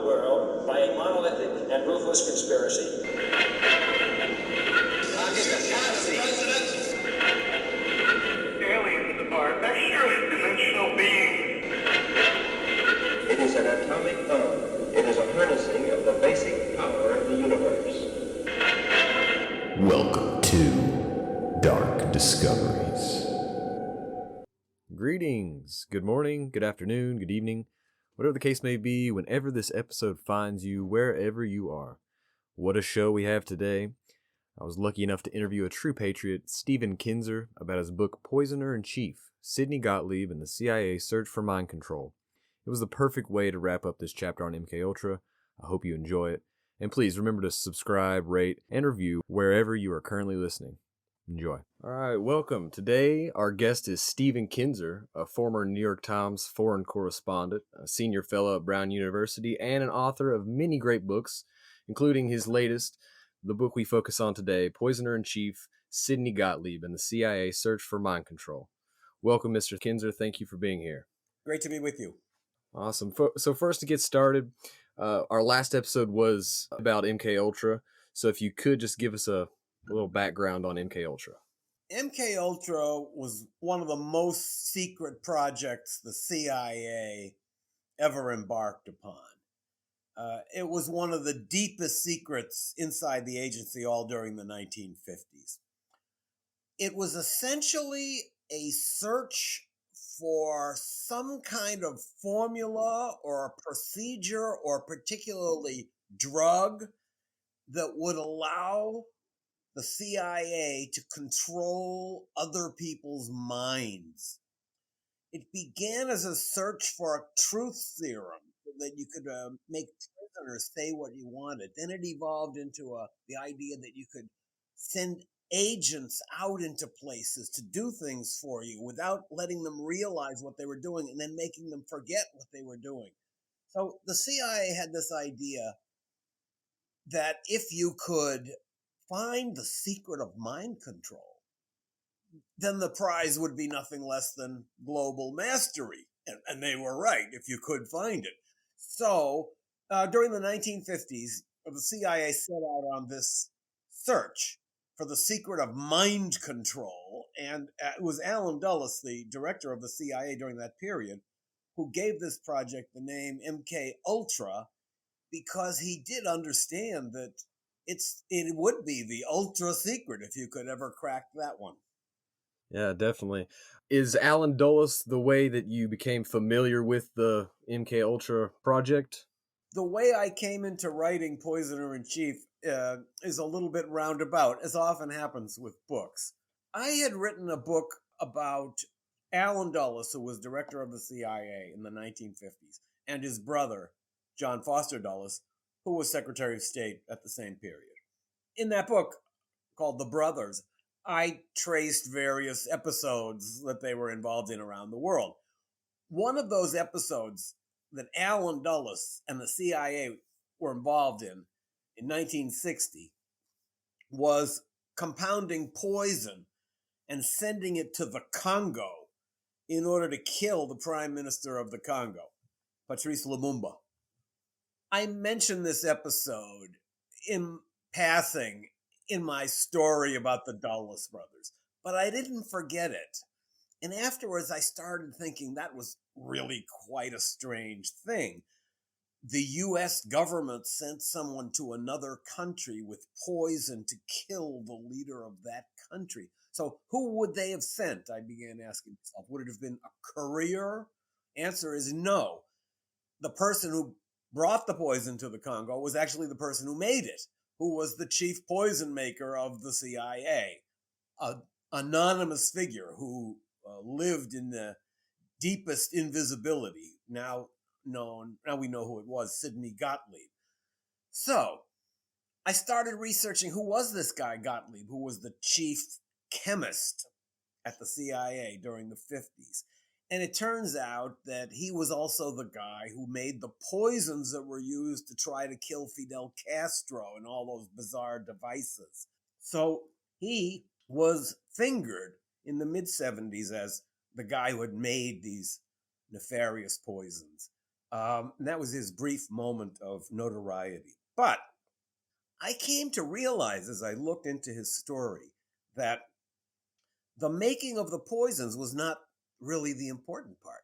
world by a monolithic and ruthless conspiracy. Aliens are extra-dimensional beings. It is an atomic bomb. It is a harnessing of the basic power of the universe. Welcome to Dark Discoveries. Greetings, good morning, good afternoon, good evening, whatever the case may be, whenever this episode finds you, wherever you are. What a show we have today. I was lucky enough to interview a true patriot, Stephen Kinzer, about his book Poisoner in Chief, Sidney Gottlieb and the CIA Search for Mind Control. It was the perfect way to wrap up this chapter on MKUltra. I hope you enjoy it. And please remember to subscribe, rate, and review wherever you are currently listening. Enjoy. All right, welcome. Today, our guest is Stephen Kinzer, a former New York Times foreign correspondent, a senior fellow at Brown University, and an author of many great books, including his latest, the book we focus on today, Poisoner in Chief, Sidney Gottlieb and the CIA Search for Mind Control. Welcome, Mr. Kinzer. Thank you for being here. Great to be with you. Awesome. So first, to get started, our last episode was about MKUltra. So if you could just give us a little background on MKUltra. MKUltra was one of the most secret projects the CIA ever embarked upon. It was one of the deepest secrets inside the agency all during the 1950s. It was essentially a search for some kind of formula or a procedure or particularly drug that would allow the CIA to control other people's minds. It began as a search for a truth serum so that you could make prisoners say what you wanted. Then it evolved into the idea that you could send agents out into places to do things for you without letting them realize what they were doing and then making them forget what they were doing. So the CIA had this idea that if you could find the secret of mind control, then the prize would be nothing less than global mastery. And they were right, if you could find it. So during the 1950s, the CIA set out on this search for the secret of mind control. And it was Allen Dulles, the director of the CIA during that period, who gave this project the name MKUltra, because he did understand that it would be the ultra secret if you could ever crack that one. Yeah, definitely. Is Allen Dulles the way that you became familiar with the MKUltra project? The way I came into writing Poisoner in Chief is a little bit roundabout, as often happens with books. I had written a book about Allen Dulles, who was director of the CIA in the 1950s, and his brother, John Foster Dulles, who was Secretary of State at the same period. In that book, called The Brothers, I traced various episodes that they were involved in around the world. One of those episodes that Allen Dulles and the CIA were involved in 1960, was compounding poison and sending it to the Congo in order to kill the Prime Minister of the Congo, Patrice Lumumba. I mentioned this episode in passing in my story about the Dulles brothers, but I didn't forget it. And afterwards, I started thinking that was really quite a strange thing. The U.S. government sent someone to another country with poison to kill the leader of that country. So who would they have sent? I began asking myself. Would it have been a courier? Answer is no. The person who brought the poison to the Congo was actually the person who made it, who was the chief poison maker of the CIA, an anonymous figure who lived in the deepest invisibility. Now we know who it was, Sidney Gottlieb. So I started researching who was this guy Gottlieb, who was the chief chemist at the CIA during the 50s. And it turns out that he was also the guy who made the poisons that were used to try to kill Fidel Castro and all those bizarre devices. So he was fingered in the mid-70s as the guy who had made these nefarious poisons. And that was his brief moment of notoriety. But I came to realize as I looked into his story that the making of the poisons was not really the important part.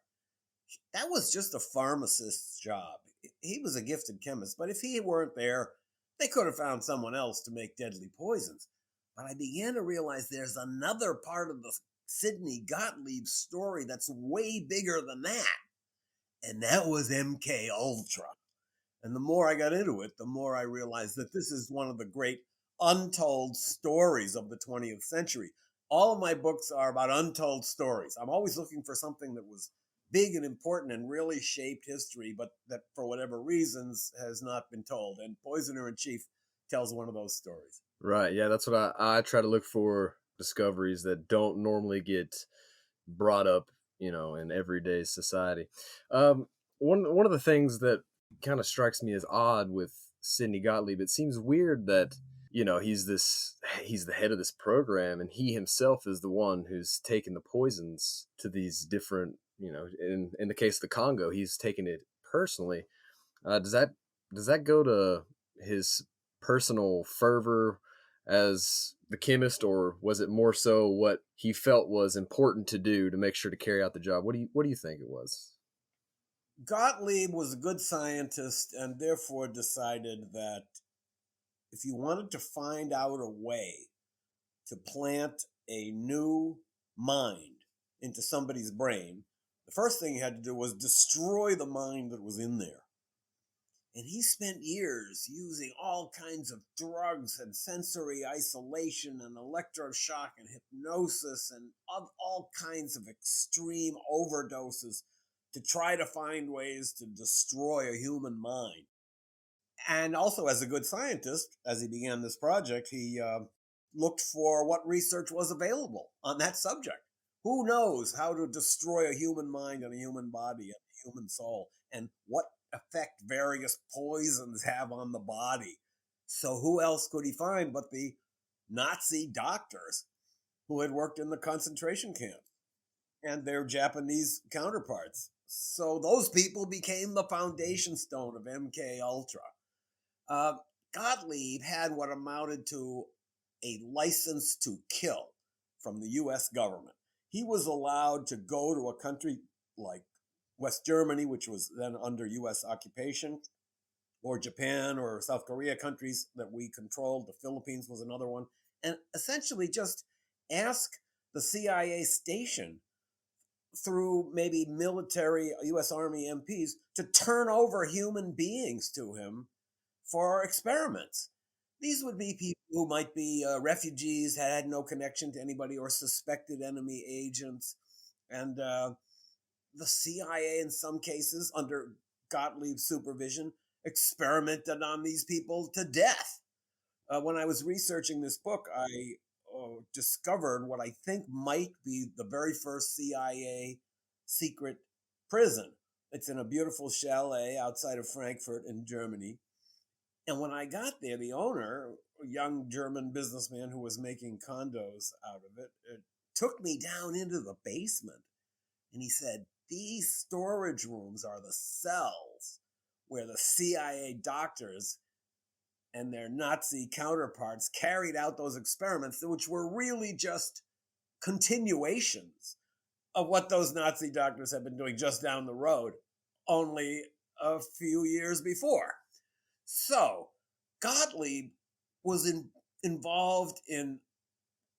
That was just a pharmacist's job. He was a gifted chemist, but if he weren't there, they could have found someone else to make deadly poisons. But I began to realize there's another part of the Sidney Gottlieb story that's way bigger than that. And that was MK Ultra. And the more I got into it, the more I realized that this is one of the great untold stories of the 20th century. All of my books are about untold stories. I'm always looking for something that was big and important and really shaped history, but that for whatever reasons has not been told. And Poisoner in Chief tells one of those stories. Right. Yeah, that's what I try to look for, discoveries that don't normally get brought up, in everyday society. One of the things that kind of strikes me as odd with Sidney Gottlieb, it seems weird that he's the head of this program, and he himself is the one who's taken the poisons to these different, in the case of the Congo, he's taken it personally. Does that go to his personal fervor as the chemist, or was it more so what he felt was important to do to make sure to carry out the job? What do you think it was? Gottlieb was a good scientist and therefore decided that if you wanted to find out a way to plant a new mind into somebody's brain, the first thing he had to do was destroy the mind that was in there. And he spent years using all kinds of drugs and sensory isolation and electroshock and hypnosis and all kinds of extreme overdoses to try to find ways to destroy a human mind. And also, as a good scientist, as he began this project, he looked for what research was available on that subject. Who knows how to destroy a human mind and a human body and a human soul, and what effect various poisons have on the body. So who else could he find but the Nazi doctors who had worked in the concentration camp and their Japanese counterparts? So those people became the foundation stone of MK Ultra. Gottlieb had what amounted to a license to kill from the U.S. government. He was allowed to go to a country like West Germany, which was then under U.S. occupation, or Japan or South Korea, countries that we controlled. The Philippines was another one. And essentially just ask the CIA station through maybe military U.S. Army MPs to turn over human beings to him for experiments. These would be people who might be refugees, had no connection to anybody, or suspected enemy agents. And the CIA, in some cases, under Gottlieb's supervision, experimented on these people to death. When I was researching this book, I discovered what I think might be the very first CIA secret prison. It's in a beautiful chalet outside of Frankfurt in Germany. And when I got there, the owner, a young German businessman who was making condos out of it, took me down into the basement. And he said, these storage rooms are the cells where the CIA doctors and their Nazi counterparts carried out those experiments, which were really just continuations of what those Nazi doctors had been doing just down the road, only a few years before. So Gottlieb was involved in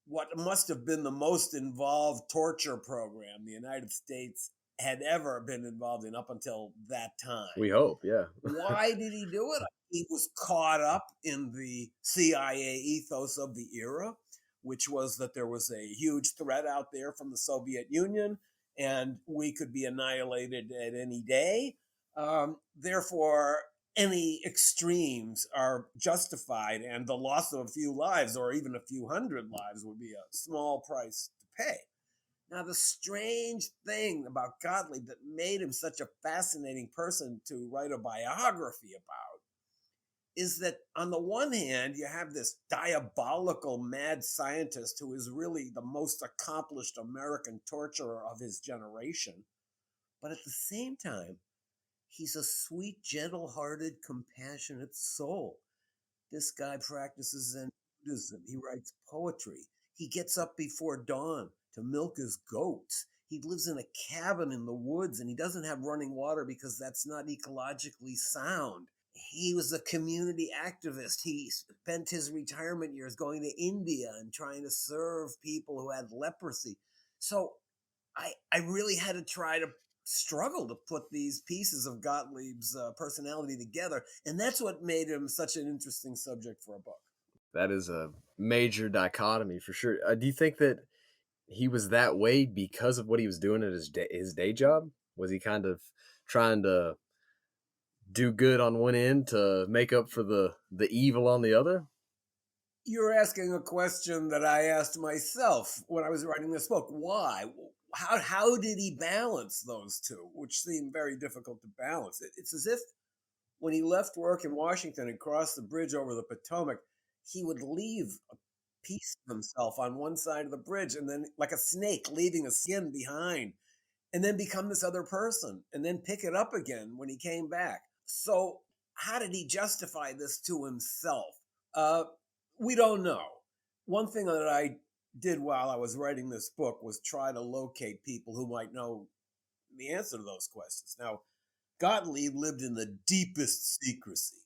what must have been the most involved torture program the United States had ever been involved in up until that time. We hope, yeah. Why did he do it? He was caught up in the CIA ethos of the era, which was that there was a huge threat out there from the Soviet Union, and we could be annihilated at any day. Therefore, any extremes are justified, and the loss of a few lives or even a few hundred lives would be a small price to pay. Now, the strange thing about Gottlieb that made him such a fascinating person to write a biography about is that on the one hand, you have this diabolical mad scientist who is really the most accomplished American torturer of his generation. But at the same time, He's a sweet, gentle-hearted, compassionate soul. This guy practices Zen Buddhism. He writes poetry. He gets up before dawn to milk his goats. He lives in a cabin in the woods, and he doesn't have running water because that's not ecologically sound. He was a community activist. He spent his retirement years going to India and trying to serve people who had leprosy. So I really had to try to struggle to put these pieces of Gottlieb's personality together. And that's what made him such an interesting subject for a book. That is a major dichotomy for sure. Do you think that he was that way because of what he was doing at his day job? Was he kind of trying to do good on one end to make up for the evil on the other? You're asking a question that I asked myself when I was writing this book. Why? How did he balance those two, which seemed very difficult to balance? It's as if when he left work in Washington and crossed the bridge over the Potomac, he would leave a piece of himself on one side of the bridge and then, like a snake, leaving a skin behind, and then become this other person and then pick it up again when he came back. So how did he justify this to himself? We don't know. One thing that I did while I was writing this book was try to locate people who might know the answer to those questions. Now, Gottlieb lived in the deepest secrecy.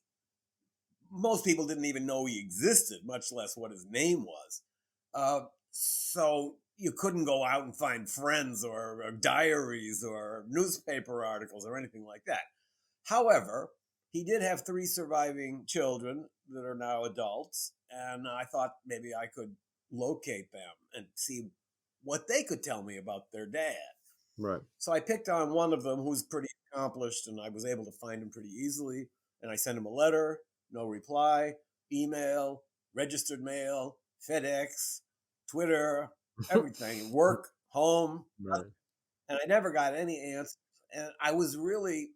Most people didn't even know he existed, much less what his name was. So you couldn't go out and find friends or diaries or newspaper articles or anything like that. However, he did have 3 surviving children that are now adults, and I thought maybe I could locate them and see what they could tell me about their dad. Right. So I picked on one of them who's pretty accomplished, and I was able to find him pretty easily. And I sent him a letter, no reply, email, registered mail, FedEx, Twitter, everything, work, home. Right. And I never got any answers. And I was really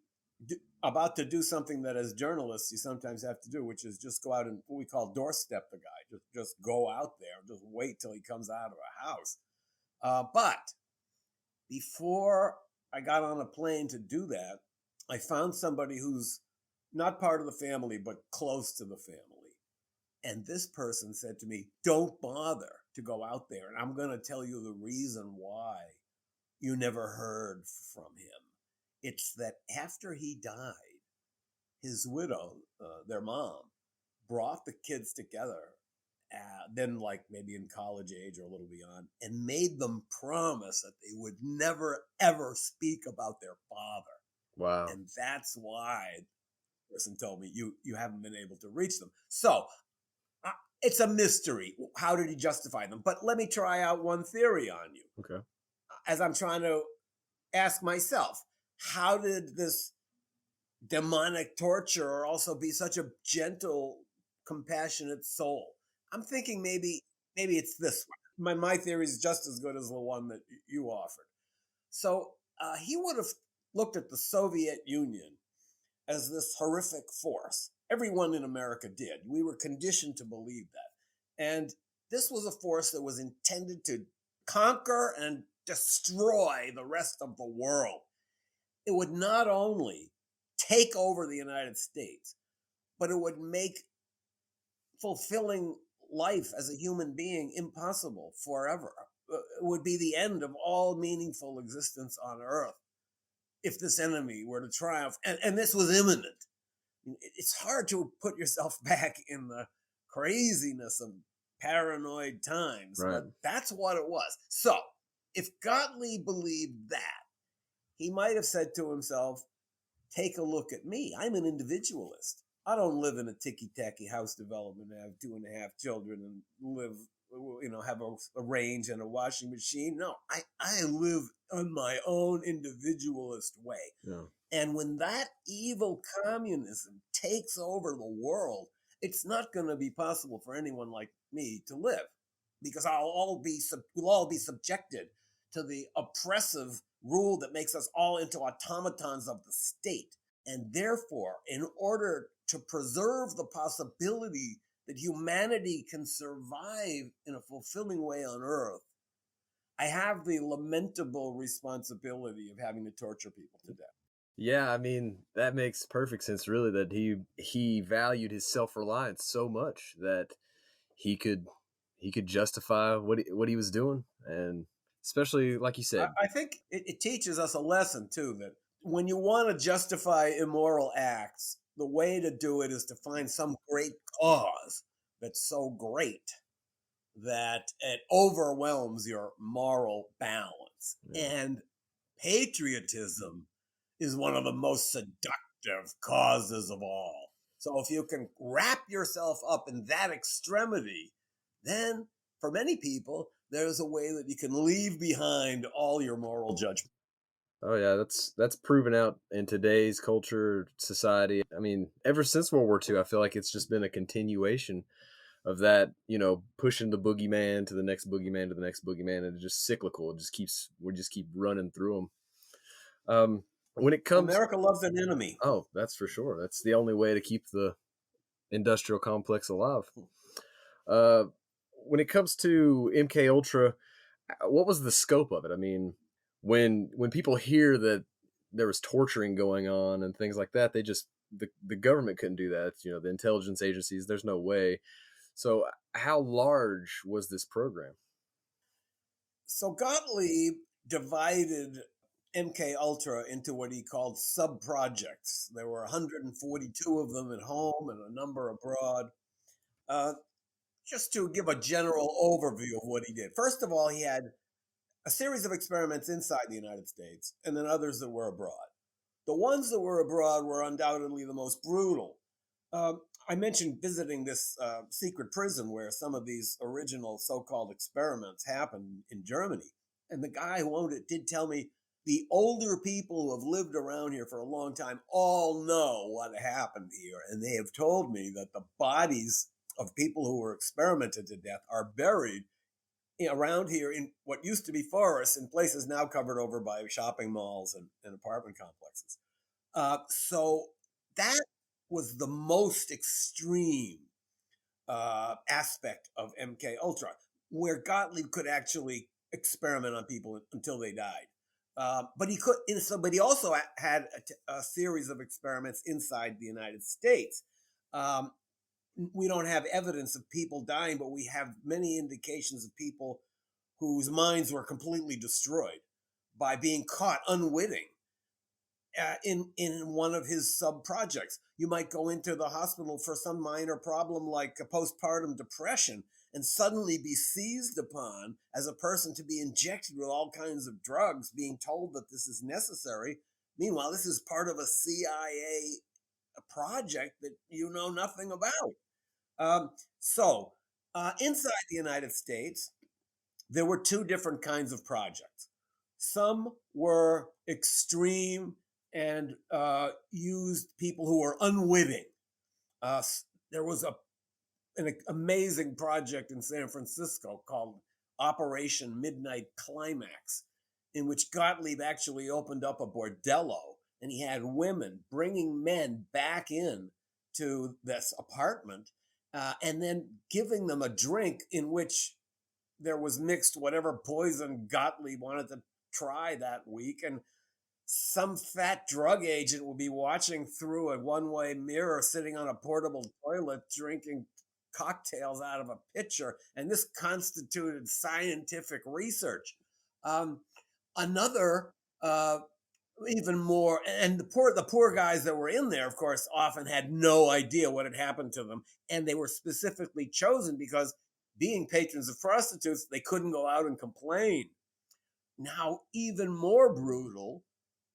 about to do something that as journalists you sometimes have to do, which is just go out and what we call doorstep the guy. Just go out there, just wait till he comes out of a house. But before I got on a plane to do that, I found somebody who's not part of the family, but close to the family. And this person said to me, don't bother to go out there. And I'm going to tell you the reason why you never heard from him. It's that after he died, his widow, their mom, brought the kids together, then like maybe in college age or a little beyond, and made them promise that they would never, ever speak about their father. Wow. And that's why the person told me, you haven't been able to reach them. So it's a mystery. How did he justify them? But let me try out one theory on you. Okay. As I'm trying to ask myself, how did this demonic torturer also be such a gentle, compassionate soul? I'm thinking maybe it's this one. My theory is just as good as the one that you offered. So he would have looked at the Soviet Union as this horrific force. Everyone in America did. We were conditioned to believe that. And this was a force that was intended to conquer and destroy the rest of the world. It would not only take over the United States, but it would make fulfilling life as a human being impossible forever. It would be the end of all meaningful existence on Earth if this enemy were to triumph. And this was imminent. It's hard to put yourself back in the craziness of paranoid times, right. But that's what it was. So if Gottlieb believed that, he might have said to himself, take a look at me. I'm an individualist. I don't live in a ticky-tacky house development and have 2.5 children and live, have a range and a washing machine. No, I live on my own individualist way. Yeah. And when that evil communism takes over the world, it's not going to be possible for anyone like me to live, because we'll all be subjected to the oppressive rule that makes us all into automatons of the state. And therefore, in order to preserve the possibility that humanity can survive in a fulfilling way on Earth, I have the lamentable responsibility of having to torture people to death. Yeah, I mean, that makes perfect sense really that he valued his self-reliance so much that he could he could justify what he was doing, and especially like you said. I think it teaches us a lesson too that when you want to justify immoral acts, the way to do it is to find some great cause that's so great that it overwhelms your moral balance. Yeah. And patriotism is one of the most seductive causes of all. So if you can wrap yourself up in that extremity, then for many people, there's a way that you can leave behind all your moral judgment. Oh yeah, that's proven out in today's culture, society. I mean, ever since World War II, I feel like it's just been a continuation of that, pushing the boogeyman to the next boogeyman to the next boogeyman, and it's just cyclical. It just keeps we just keep running through them. When it comes, America loves an enemy. oh, that's for sure. That's the only way to keep the industrial complex alive. Uh, when it comes to MK Ultra, what was the scope of it? I mean, when people hear that there was torturing going on and things like that, they just the government couldn't do that. The intelligence agencies. There's no way. So, how large was this program? So Gottlieb divided MK Ultra into what he called sub projects. There were 142 of them at home and a number abroad. Uh, just to give a general overview of what he did. First of all, he had a series of experiments inside the United States and then others that were abroad. The ones that were abroad were undoubtedly the most brutal. I mentioned visiting this secret prison where some of these original so called experiments happened in Germany. And the guy who owned it did tell me the older people who have lived around here for a long time all know what happened here. And they have told me that the bodies of people who were experimented to death are buried around here in what used to be forests in places now covered over by shopping malls and apartment complexes. So that was the most extreme aspect of MK Ultra, where Gottlieb could actually experiment on people until they died. But he could, but he also had a series of experiments inside the United States. Um, we don't have evidence of people dying, but we have many indications of people whose minds were completely destroyed by being caught unwitting in one of his sub projects. You might go into the hospital for some minor problem like a postpartum depression and suddenly be seized upon as a person to be injected with all kinds of drugs, being told that this is necessary. Meanwhile, this is part of a CIA project that you know nothing about. So, inside the United States, there were two different kinds of projects. Some were extreme and used people who were unwitting. There was an amazing project in San Francisco called Operation Midnight Climax, in which Gottlieb actually opened up a bordello and he had women bringing men back in to this apartment and then giving them a drink in which there was mixed whatever poison Gottlieb wanted to try that week. And some fat drug agent will be watching through a one-way mirror sitting on a portable toilet drinking cocktails out of a pitcher, and this constituted scientific research. um, Another even more, and the poor guys that were in there of course often had no idea what had happened to them, and they were specifically chosen because being patrons of prostitutes they couldn't go out and complain. Now even more brutal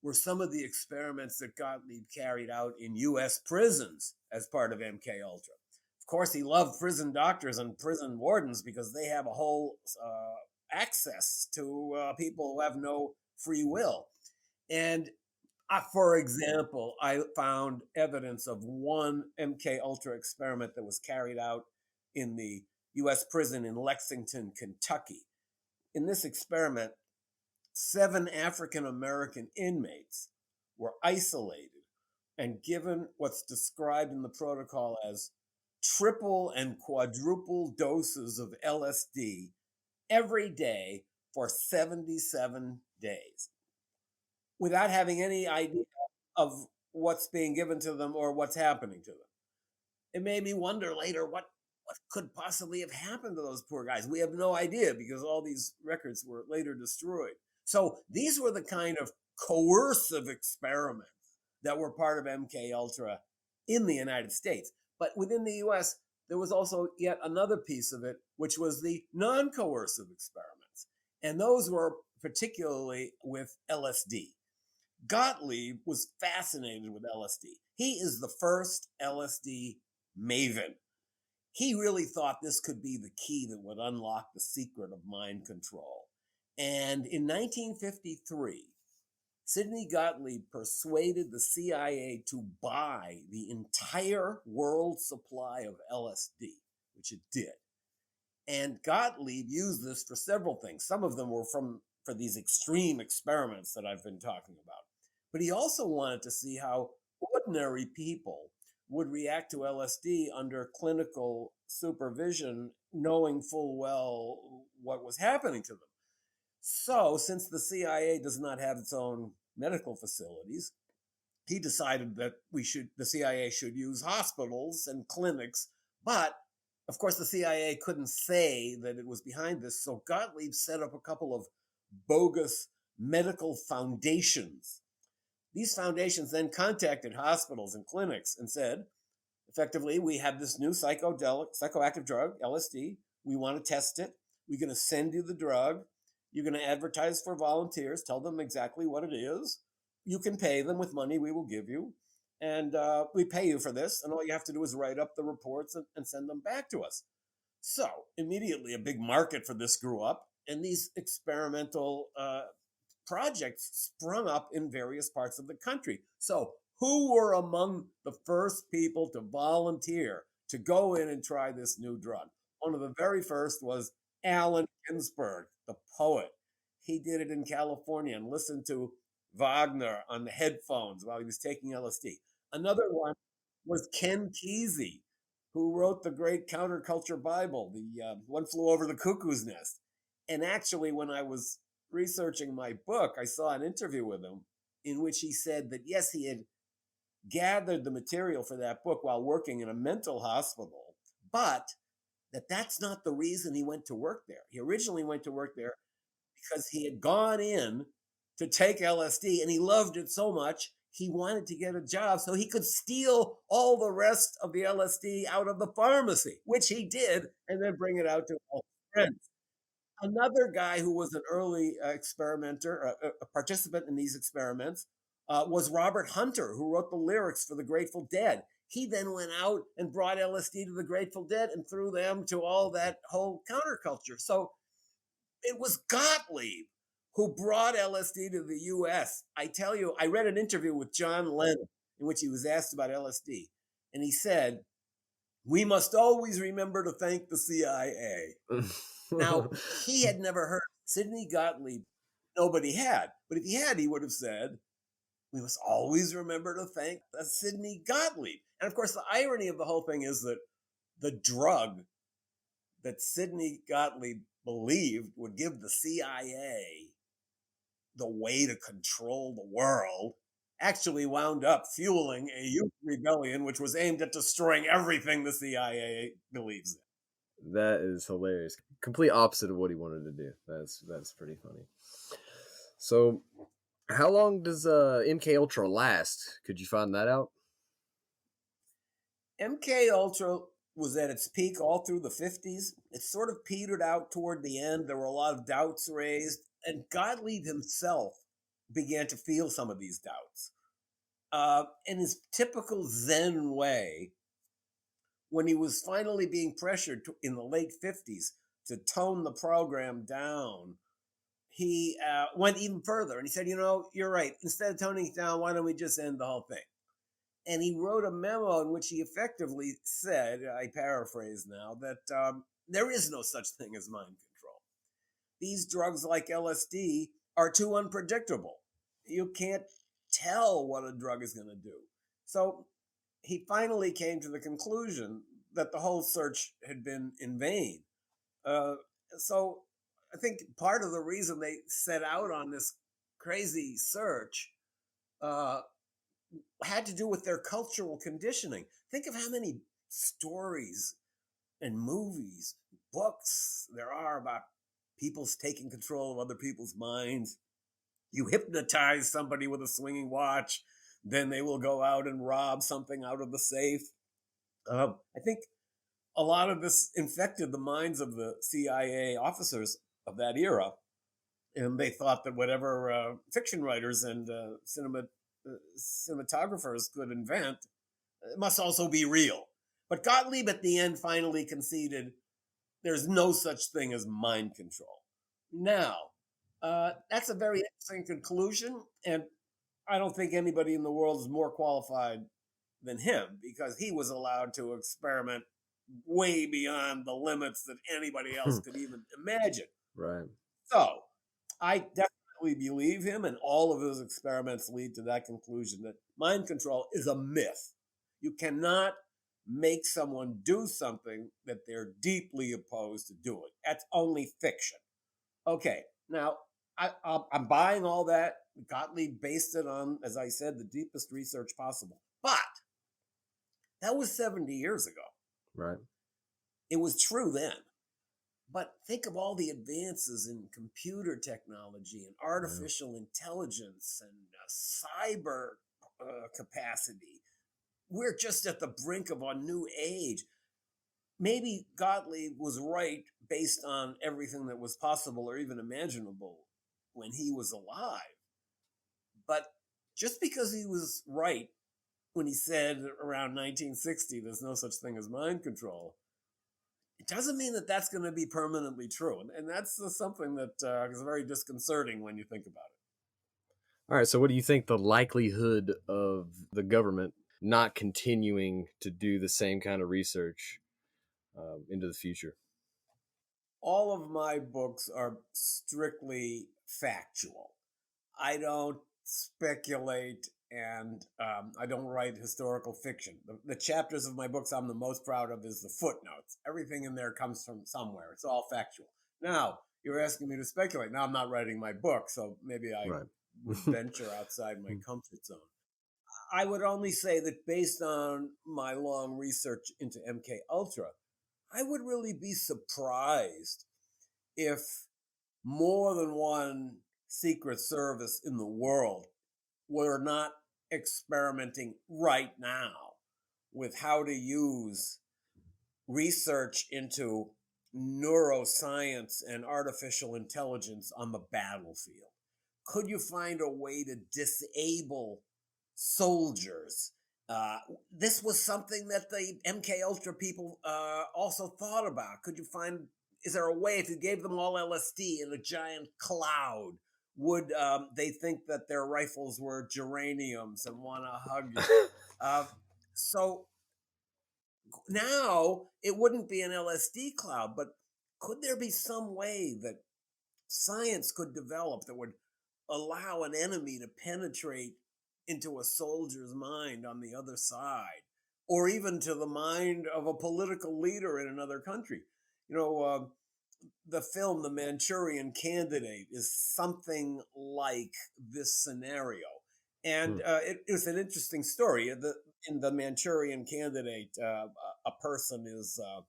were some of the experiments that Gottlieb carried out in U.S. prisons as part of MK Ultra. Of course, he loved prison doctors and prison wardens because they have a whole access to people who have no free will. And for example, I found evidence of one MK Ultra experiment that was carried out in the U.S. prison in Lexington, Kentucky. In this experiment, 7 African American inmates were isolated and given what's described in the protocol as triple and quadruple doses of LSD every day for 77 days without having any idea of what's being given to them or what's happening to them. It made me wonder later what could possibly have happened to those poor guys. We have no idea because all these records were later destroyed. So these were the kind of coercive experiments that were part of MK Ultra in the United States. But within the US, there was also yet another piece of it, which was the non-coercive experiments. And those were particularly with LSD. Gottlieb was fascinated with LSD. He is the first LSD maven. He really thought this could be the key that would unlock the secret of mind control. And in 1953, Sidney Gottlieb persuaded the CIA to buy the entire world supply of LSD, which it did. And Gottlieb used this for several things. Some of them were for these extreme experiments that I've been talking about. But he also wanted to see how ordinary people would react to LSD under clinical supervision, knowing full well what was happening to them. So, since the CIA does not have its own medical facilities, he decided that the CIA should use hospitals and clinics. But, of course, the CIA couldn't say that it was behind this. So Gottlieb set up a couple of bogus medical foundations. These foundations then contacted hospitals and clinics and said, effectively, we have this new psychoactive drug, LSD. We want to test it. We're going to send you the drug. You're going to advertise for volunteers, tell them exactly what it is. You can pay them with money we will give you. And we pay you for this. And all you have to do is write up the reports and send them back to us. So immediately a big market for this grew up. And these experimental projects sprung up in various parts of the country. So who were among the first people to volunteer to go in and try this new drug? One of the very first was Allen Ginsberg, the poet. He did it in California and listened to Wagner on the headphones while he was taking LSD. Another one was Ken Kesey, who wrote the great counterculture Bible, the One Flew Over the Cuckoo's Nest. And actually, when I was researching my book, I saw an interview with him in which he said that, yes, he had gathered the material for that book while working in a mental hospital, but that's not the reason he went to work there. He originally went to work there because he had gone in to take LSD and he loved it so much, he wanted to get a job so he could steal all the rest of the LSD out of the pharmacy, which he did, and then bring it out to all his friends. Another guy who was an early experimenter, a participant in these experiments, was Robert Hunter, who wrote the lyrics for the Grateful Dead. He then went out and brought LSD to the Grateful Dead and threw them to all that whole counterculture. So it was Gottlieb who brought LSD to the U.S. I tell you, I read an interview with John Lennon in which he was asked about LSD. And he said, "We must always remember to thank the CIA." Now, he had never heard Sidney Gottlieb. Nobody had. But if he had, he would have said, "We must always remember to thank Sidney Gottlieb." And of course, the irony of the whole thing is that the drug that Sidney Gottlieb believed would give the CIA the way to control the world actually wound up fueling a youth rebellion, which was aimed at destroying everything the CIA believes in. That is hilarious. Complete opposite of what he wanted to do. That's pretty funny. So, how long does MK Ultra last? Could you find that out? MK Ultra was at its peak all through the 50s. It sort of petered out toward the end. There were a lot of doubts raised, and Gottlieb himself began to feel some of these doubts. In his typical Zen way, when he was finally being pressured in the late 50s to tone the program down, he went even further. And he said, you're right. Instead of toning it down, why don't we just end the whole thing? And he wrote a memo in which he effectively said, I paraphrase now, that there is no such thing as mind control. These drugs like LSD are too unpredictable. You can't tell what a drug is going to do. So he finally came to the conclusion that the whole search had been in vain. So I think part of the reason they set out on this crazy search had to do with their cultural conditioning. Think of how many stories and movies, books there are about people's taking control of other people's minds. You hypnotize somebody with a swinging watch, then they will go out and rob something out of the safe. I think a lot of this infected the minds of the CIA officers of that era, and they thought that whatever fiction writers and cinematographers could invent must also be real. But Gottlieb at the end finally conceded there's no such thing as mind control. Now, that's a very interesting conclusion, and I don't think anybody in the world is more qualified than him because he was allowed to experiment way beyond the limits that anybody else could even imagine. Right. So, I definitely believe him, and all of his experiments lead to that conclusion that mind control is a myth. You cannot make someone do something that they're deeply opposed to doing. That's only fiction. Okay, now I'm buying all that. Gottlieb based it on, as I said, the deepest research possible. But that was 70 years ago. Right. It was true then. But think of all the advances in computer technology and artificial intelligence and cyber capacity. We're just at the brink of a new age. Maybe Gottlieb was right based on everything that was possible or even imaginable when he was alive. But just because he was right when he said around 1960 there's no such thing as mind control, it doesn't mean that that's going to be permanently true. And that's something that is very disconcerting when you think about it. All right, so what do you think the likelihood of the government not continuing to do the same kind of research into the future? All of my books are strictly factual. I don't speculate, and I don't write historical fiction. The chapters of my books I'm the most proud of is the footnotes. Everything in there comes from somewhere. It's all factual. Now, you're asking me to speculate. Now I'm not writing my book, so maybe I would venture outside my comfort zone. I would only say that based on my long research into MK Ultra, I would really be surprised if more than one secret service in the world were not experimenting right now with how to use research into neuroscience and artificial intelligence on the battlefield. Could you find a way to disable soldiers? This was something that the MK Ultra people also thought about. Could you find, is there a way if you gave them all LSD in a giant cloud, would they think that their rifles were geraniums and want to hug you? So now it wouldn't be an LSD cloud, but could there be some way that science could develop that would allow an enemy to penetrate into a soldier's mind on the other side, or even to the mind of a political leader in another country? You know, the film The Manchurian Candidate is something like this scenario. And it was an interesting story. In The Manchurian Candidate, a person is a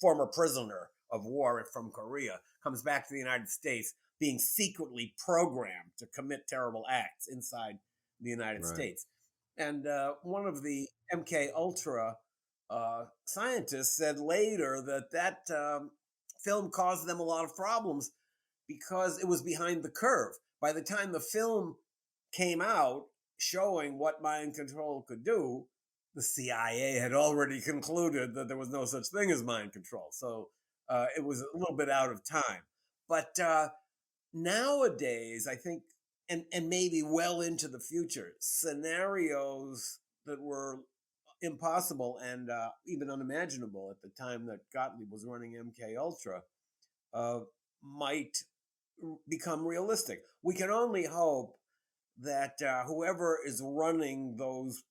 former prisoner of war from Korea, comes back to the United States being secretly programmed to commit terrible acts inside the United States. And one of the MK Ultra scientists said later that film caused them a lot of problems because it was behind the curve. By the time the film came out showing what mind control could do, the CIA had already concluded that there was no such thing as mind control. So it was a little bit out of time. But nowadays, I think, and maybe well into the future, scenarios that were impossible and even unimaginable at the time that Gottlieb was running MK Ultra might become realistic. We can only hope that whoever is running those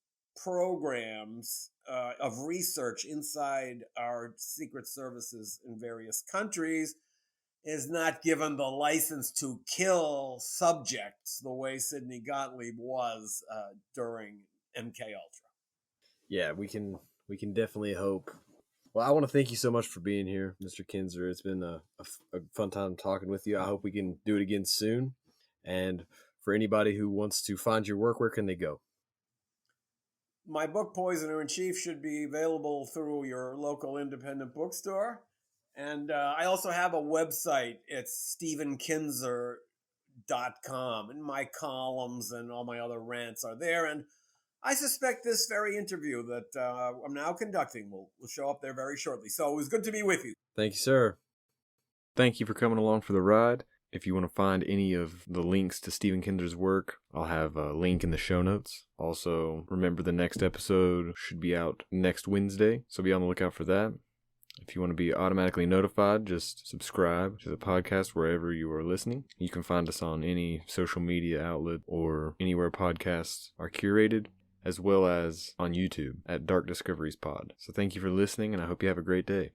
programs of research inside our secret services in various countries is not given the license to kill subjects the way Sidney Gottlieb was during MK Ultra. Yeah, we can definitely hope. Well, I want to thank you so much for being here, Mr. Kinzer. It's been a fun time talking with you. I hope we can do it again soon. And for anybody who wants to find your work, where can they go? My book, Poisoner in Chief, should be available through your local independent bookstore. And I also have a website. It's stephenkinzer.com. And my columns and all my other rants are there. And I suspect this very interview that I'm now conducting will show up there very shortly. So it was good to be with you. Thank you, sir. Thank you for coming along for the ride. If you want to find any of the links to Stephen Kinzer's work, I'll have a link in the show notes. Also, remember the next episode should be out next Wednesday, so be on the lookout for that. If you want to be automatically notified, just subscribe to the podcast wherever you are listening. You can find us on any social media outlet or anywhere podcasts are curated, as well as on YouTube at Dark Discoveries Pod. So thank you for listening, and I hope you have a great day.